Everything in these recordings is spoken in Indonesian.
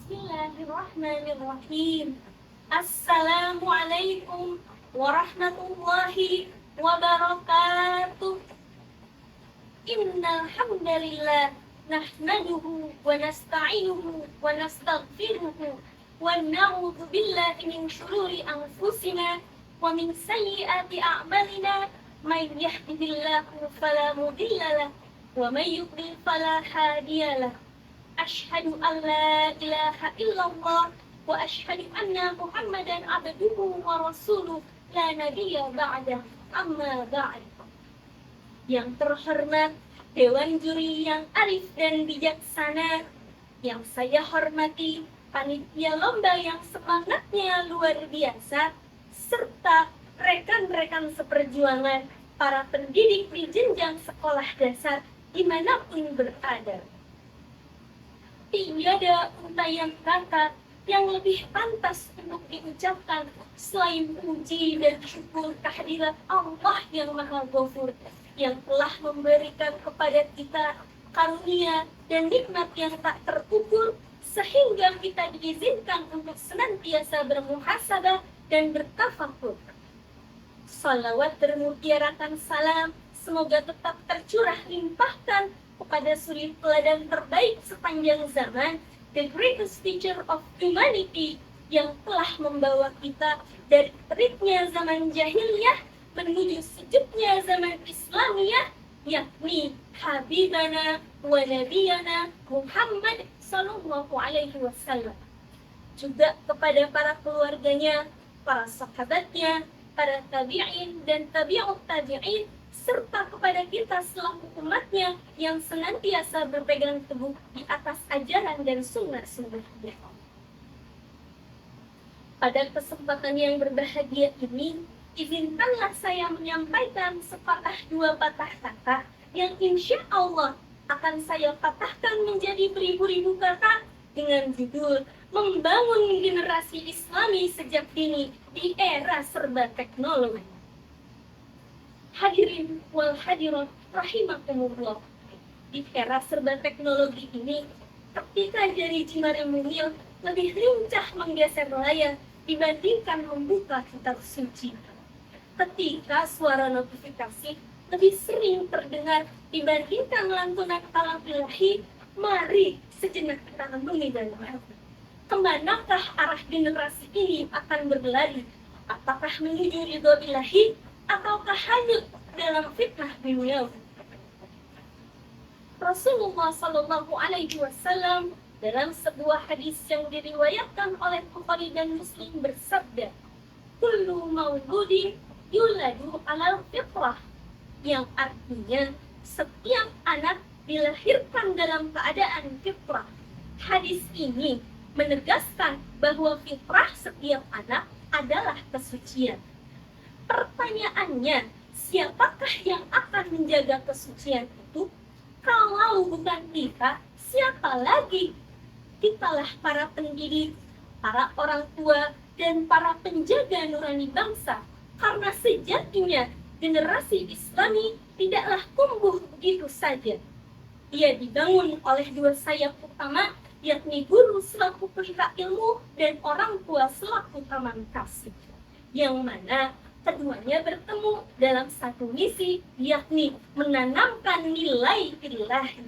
Bismillahirrahmanirrahim. Assalamualaikum warahmatullahi wabarakatuh. Innal hamdalillah nahmaduhu wa nasta'inuhu wa nastaghfiruhu wa na'udzu billahi min shururi anfusina wa min sayyiati a'malina. May yahdihillahu fala mudilla lahu wa may yudlil fala hadiya lahu. Asyhadu an la ilaha illallah wa asyhadu anna Muhammadan abduhu wa rasuluh la nabiyya ba'dah. Amma ba'd. Yang terhormat Dewan Juri yang arif dan bijaksana, yang saya hormati panitia lomba yang semangatnya luar biasa, serta rekan-rekan seperjuangan para pendidik di jenjang sekolah dasar dimanapun berada. Tiada untayan kata yang lebih pantas untuk diucapkan selain puji dan syukur kehadirat Allah yang Maha Ghafur, yang telah memberikan kepada kita karunia dan nikmat yang tak terukur, sehingga kita diizinkan untuk senantiasa bermuhasabah dan bertafakur. Salawat bermutiarakan salam semoga tetap tercurah limpahkan kepada suri teladan terbaik sepanjang zaman, the greatest teacher of humanity, yang telah membawa kita dari teriknya zaman jahiliyah menuju sejuknya zaman Islamiyah, yakni Habibana wa Nabiyana Muhammad sallallahu alaihi wasallam. Juga kepada para keluarganya, para sahabatnya, para tabi'in dan tabi'ut tabi'in, serta kepada kita selaku umatnya yang senantiasa berpegang teguh di atas ajaran dan sunnah-sunnahnya. Pada kesempatan yang berbahagia ini, izinkanlah saya menyampaikan sepatah dua patah kata yang insya Allah akan saya patahkan menjadi beribu-ribu kata dengan judul Membangun Generasi Islami Sejak Dini di Era Serba Teknologi. Hadirin wal hadirat rahimakumullah. Di era serba teknologi ini, ketika jari jemari mungil lebih lincah menggeser layar dibandingkan membuka kitab suci. Ketika suara notifikasi lebih sering terdengar dibandingkan lantunan kalam ilahi, mari sejenak kita renungi dan berhati. Kemanakah arah generasi ini akan berlari? Apakah menuju ridho ilahi ataukah hanyut dalam fitnah dunia? Rasulullah Sallallahu Alaihi Wasallam dalam sebuah hadis yang diriwayatkan oleh Bukhari dan Muslim bersabda, "Kullu mauludin yuladu alal fitrah," yang artinya setiap anak dilahirkan dalam keadaan fitrah. Hadis ini menegaskan bahwa fitrah setiap anak adalah kesucian. Pertanyaannya, siapakah yang akan menjaga kesucian itu? Kalau bukan kita, siapa lagi? Kitalah para pendidik, para orang tua, dan para penjaga nurani bangsa. Karena sejatinya generasi Islami tidaklah tumbuh begitu saja. Ia dibangun oleh dua sayap utama, yakni guru selaku pelita ilmu dan orang tua selaku taman kasih, yang mana keduanya bertemu dalam satu misi, yakni menanamkan nilai ilahi.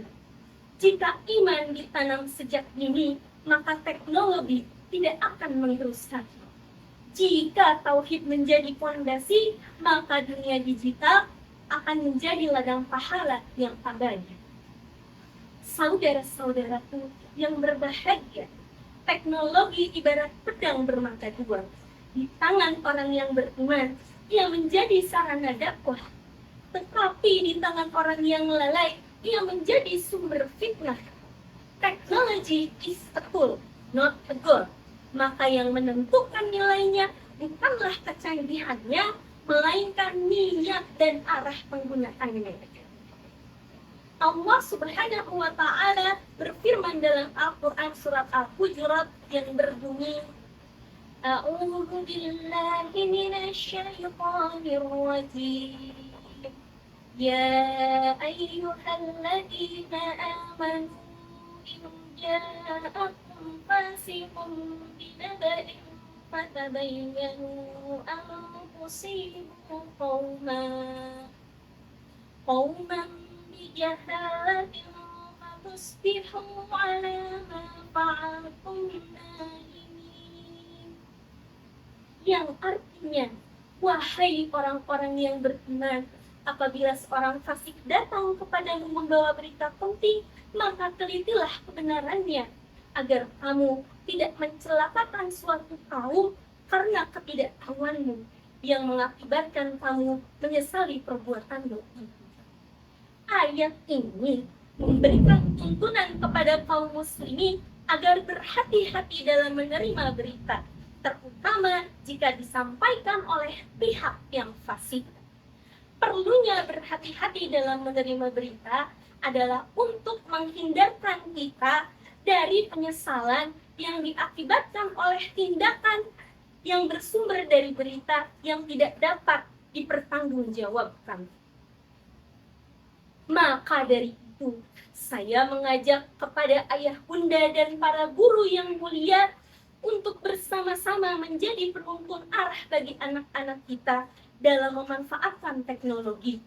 Jika iman ditanam sejak dini, maka teknologi tidak akan merusak. Jika tauhid menjadi fondasi, maka dunia digital akan menjadi ladang pahala yang abadi. Saudara-saudaraku yang berbahagia, teknologi ibarat pedang bermata dua. Di tangan orang yang beriman, ia menjadi sarana dakwah. Tetapi di tangan orang yang lalai, ia menjadi sumber fitnah. Technology is a tool, not a goal. Maka yang menentukan nilainya bukanlah kecanggihannya, melainkan niat dan arah penggunaannya. Allah Subhanahu wa Ta'ala berfirman dalam Al-Quran surat Al-Hujurat yang berbunyi, A'udzu billahi minasyaitonir rajim. Ya ayyuhalladzina amanu in ja'akum fasiqun binaba'in fatabayyanu an tusibu qauman bijahalatin fatusbihu ala ma fa'altum nadimin. Yang artinya, wahai orang-orang yang beriman, apabila seorang fasik datang kepadamu membawa berita penting, maka telitilah kebenarannya, agar kamu tidak mencelakakan suatu kaum karena ketidaktahuanmu yang mengakibatkan kamu menyesali perbuatanmu. Ayat ini memberikan tuntunan kepada kaum muslimin agar berhati-hati dalam menerima berita, terutama jika disampaikan oleh pihak yang fasik. Perlunya berhati-hati dalam menerima berita adalah untuk menghindarkan kita dari penyesalan yang diakibatkan oleh tindakan yang bersumber dari berita yang tidak dapat dipertanggungjawabkan. Maka dari itu, saya mengajak kepada ayah bunda dan para guru yang mulia untuk bersama-sama menjadi penuntun arah bagi anak-anak kita dalam memanfaatkan teknologi.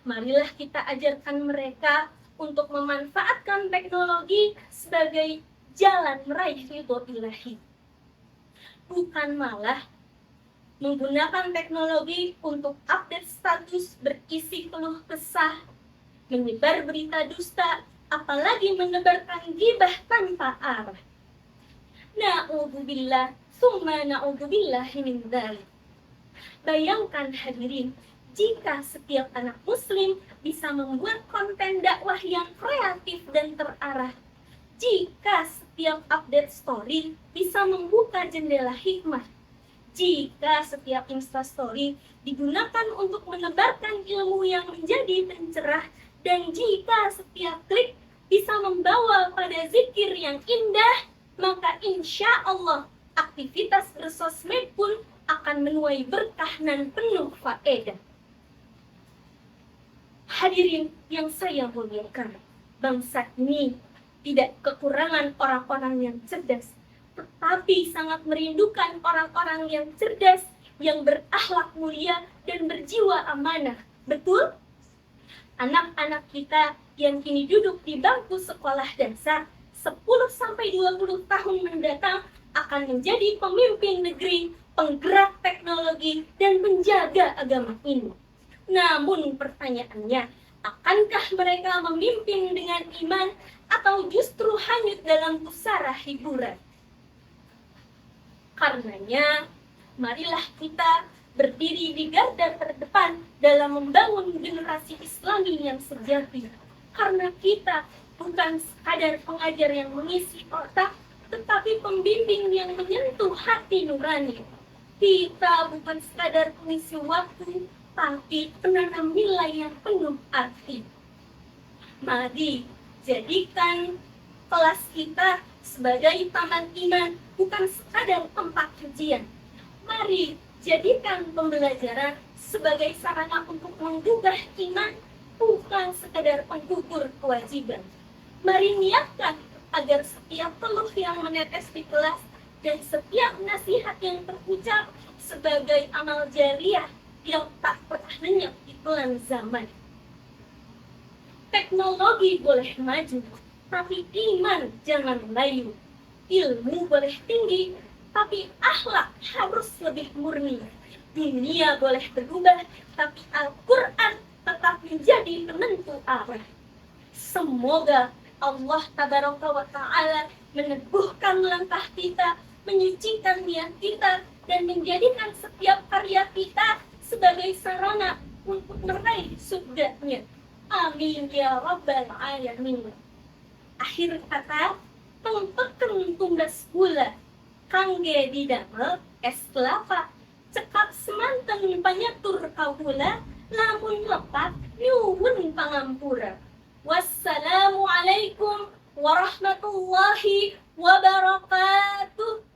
Marilah kita ajarkan mereka untuk memanfaatkan teknologi sebagai jalan meraih ridho ilahi, bukan malah menggunakan teknologi untuk update status berisi keluh kesah, menyebar berita dusta, apalagi menebarkan gibah tanpa arah. Na'udzubillah, summa na'udzubillah min dzalik. Bayangkan hadirin, jika setiap anak muslim bisa membuat konten dakwah yang kreatif dan terarah, jika setiap update story bisa membuka jendela hikmah, jika setiap instastory digunakan untuk menebarkan ilmu yang menjadi pencerah, dan jika setiap klik bisa membawa pada zikir yang indah, maka insya Allah aktivitas bersosmed pun akan menuai berkah dan penuh faedah. Hadirin yang saya muliakan, bangsa ini tidak kekurangan orang-orang yang cerdas, tetapi sangat merindukan orang-orang yang cerdas, yang berakhlak mulia dan berjiwa amanah. Betul? Anak-anak kita yang kini duduk di bangku sekolah dasar 10-20 tahun mendatang akan menjadi pemimpin negeri, penggerak teknologi, dan penjaga agama ini. Namun pertanyaannya, akankah mereka memimpin dengan iman atau justru hanyut dalam pusara hiburan? Karenanya, marilah kita berdiri di garda terdepan dalam membangun generasi Islami yang sejati. Karena kita bukan sekadar pengajar yang mengisi otak, tetapi pembimbing yang menyentuh hati nurani. Kita bukan sekadar pengisi waktu, tapi penanam nilai yang penuh arti. Mari jadikan kelas kita sebagai taman iman, bukan sekadar tempat ujian. Mari jadikan pembelajaran sebagai sarana untuk menggugah iman, bukan sekadar penggugur kewajiban. Mari niatkan agar setiap peluh yang menetes di kelas dan setiap nasihat yang terucap sebagai amal jariah yang tak pernah lenyap di telan zaman. Teknologi boleh maju, tapi iman jangan layu. Ilmu boleh tinggi, tapi akhlak harus lebih murni. Dunia boleh berubah, tapi Al-Quran tetap menjadi penentu arah. Semoga Allah Tabaraka wa Ta'ala meneguhkan langkah kita, menyucikan niat kita, dan menjadikan setiap karya kita sebagai sarana untuk meraih surganya. Amin ya Rabbal Alamin. Akhir kata, pengpeken tumbas gula, kangge didamel es kelapa, cekap semanten panyatur kaula, lamun lepat nyuwun pangampura. Wassalamualaikum warahmatullahi wabarakatuh.